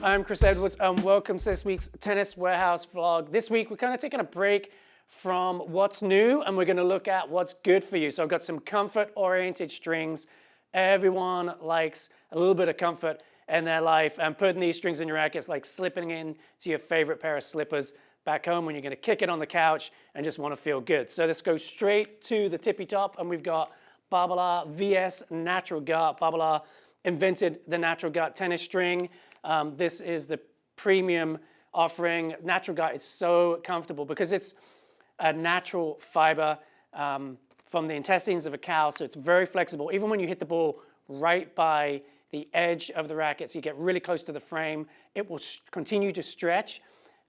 I'm Chris Edwards, and welcome to this week's Tennis Warehouse vlog. This week, we're kind of taking a break from what's new, and we're going to look at what's good for you. So I've got some comfort-oriented strings. Everyone likes a little bit of comfort in their life, and putting these strings in your rackets like slipping into your favorite pair of slippers back home when you're going to kick it on the couch and just want to feel good. So let's go straight to the tippy top, and we've got Babolat VS Natural Gut. Babolat invented the Natural Gut tennis string. This is the premium offering. Natural Gut is so comfortable because it's a natural fiber from the intestines of a cow, so it's very flexible. Even when you hit the ball right by the edge of the racket, so you get really close to the frame, it will continue to stretch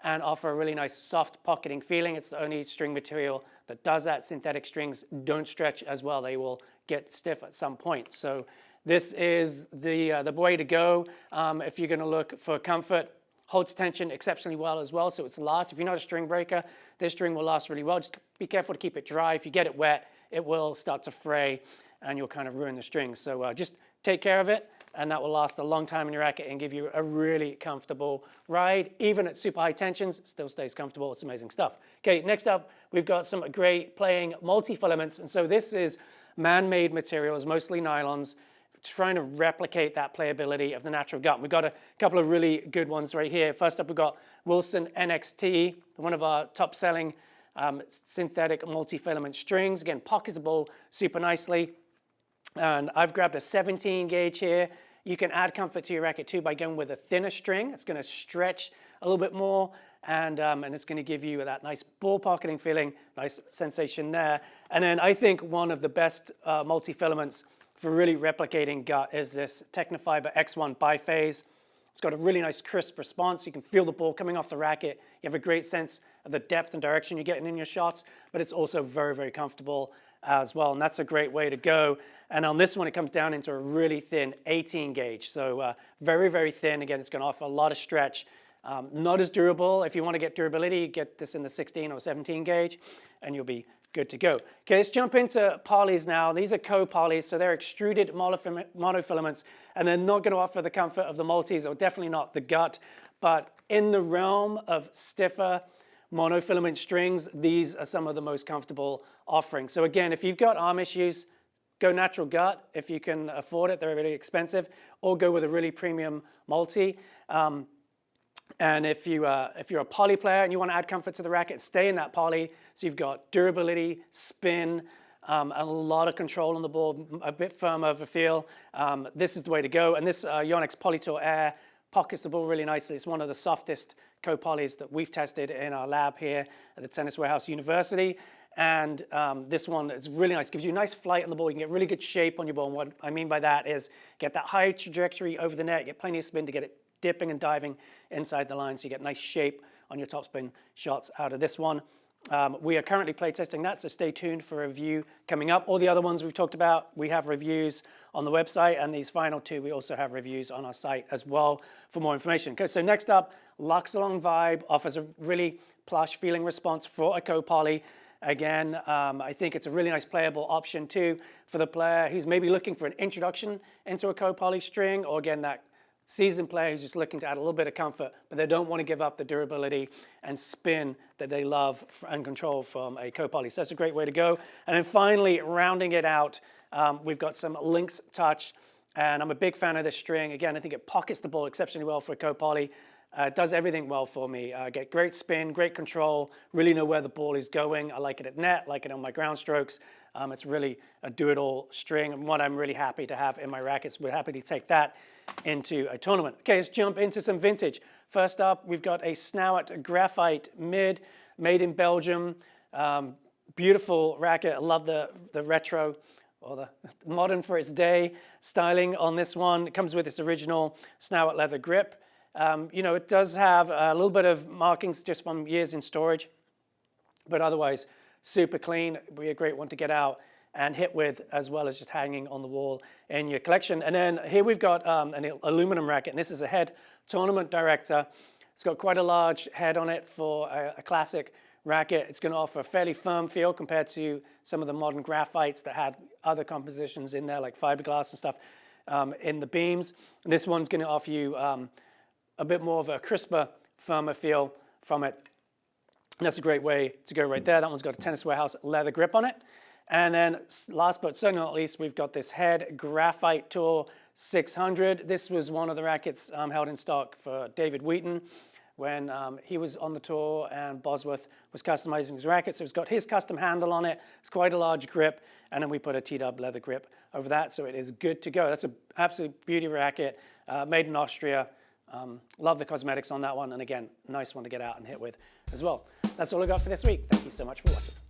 and offer a really nice soft pocketing feeling. It's the only string material that does that. Synthetic strings don't stretch as well. They will get stiff at some point. So this is the way to go if you're going to look for comfort. Holds tension exceptionally well as well, so it's last. If you're not a string breaker, this string will last really well. Just be careful to keep it dry. If you get it wet, it will start to fray and you'll kind of ruin the string. So just take care of it, and that will last a long time in your racket and give you a really comfortable ride. Even at super high tensions, it still stays comfortable. It's amazing stuff. Okay, next up, we've got some great playing multi-filaments. And so this is man-made materials, mostly nylons, trying to replicate that playability of the Natural Gut. We've got a couple of really good ones right here. First up, we've got Wilson NXT, one of our top-selling synthetic multi-filament strings. Again, pocketable super nicely. And I've grabbed a 17 gauge here. You can add comfort to your racket too by going with a thinner string. It's going to stretch a little bit more, and it's going to give you that nice ball pocketing feeling, nice sensation there. And then I think one of the best multi-filaments for really replicating gut is this Technofiber X1 biphase. It's got a really nice crisp response. You can feel the ball coming off the racket. You have a great sense of the depth and direction you're getting in your shots, but it's also very, very comfortable as well, and that's a great way to go. And on this one, it comes down into a really thin 18 gauge. So very, very thin. Again, it's going to offer a lot of stretch. Not as durable. If you want to get durability, get this in the 16 or 17 gauge, and you'll be good to go. Okay, let's jump into polys now. These are co-polys, so they're extruded monofilaments, and they're not going to offer the comfort of the multis, or definitely not the gut. But in the realm of stiffer monofilament strings, these are some of the most comfortable offerings. So again, if you've got arm issues, go Natural Gut if you can afford it. They're really expensive, or go with a really premium multi. And if you're a poly player and you want to add comfort to the racket, stay in that poly. So you've got durability, spin, and a lot of control on the ball, a bit firmer of a feel. This is the way to go. And this Yonex Polytour Air pockets the ball really nicely. It's one of the softest co-polys that we've tested in our lab here at the Tennis Warehouse University. And this one is really nice. Gives you a nice flight on the ball. You can get really good shape on your ball. And what I mean by that is get that high trajectory over the net, get plenty of spin to get it dipping and diving inside the line, so you get nice shape on your topspin shots out of this one. We are currently play testing that, so stay tuned for a review coming up. All the other ones we've talked about, we have reviews on the website, and these final two, we also have reviews on our site as well for more information. Okay, so next up, Luxilong Vibe offers a really plush feeling response for a co-poly. Again, I think it's a really nice playable option too for the player who's maybe looking for an introduction into a co-poly string, or again, that seasoned player who's just looking to add a little bit of comfort, but they don't want to give up the durability and spin that they love and control from a co-poly. So that's a great way to go. And then finally, rounding it out, we've got some Lynx Touch, and I'm a big fan of this string. Again, I think it pockets the ball exceptionally well for a co-poly. It does everything well for me. I get great spin, great control, really know where the ball is going. I like it at net, like it on my ground strokes. It's really a do-it-all string, and one I'm really happy to have in my rackets. We're happy to take that into a tournament. Okay, let's jump into some vintage. First up, we've got a Snauert Graphite Mid, made in Belgium. Beautiful racket. I love the retro, or the modern for its day styling on this one. It comes with its original Snauert leather grip. You know, it does have a little bit of markings just from years in storage, but otherwise super clean. It'd be a great one to get out and hit with, as well as just hanging on the wall in your collection. And then here we've got an aluminum racket, and this is a Head Tournament Director. It's got quite a large head on it for a classic racket. It's going to offer a fairly firm feel compared to some of the modern graphites that had other compositions in there, like fiberglass and stuff in the beams. And this one's going to offer you a a bit more of a crisper, firmer feel from it. And that's a great way to go right there. That one's got a Tennis Warehouse leather grip on it. And then last but certainly not least, we've got this Head Graphite Tour 600. This was one of the rackets held in stock for David Wheaton when he was on the tour and Bosworth was customizing his racket. So it's got his custom handle on it. It's quite a large grip. And then we put a T-Dub leather grip over that. So it is good to go. That's an absolute beauty racket, made in Austria. Love the cosmetics on that one. And again, nice one to get out and hit with as well. That's all I got for this week. Thank you so much for watching.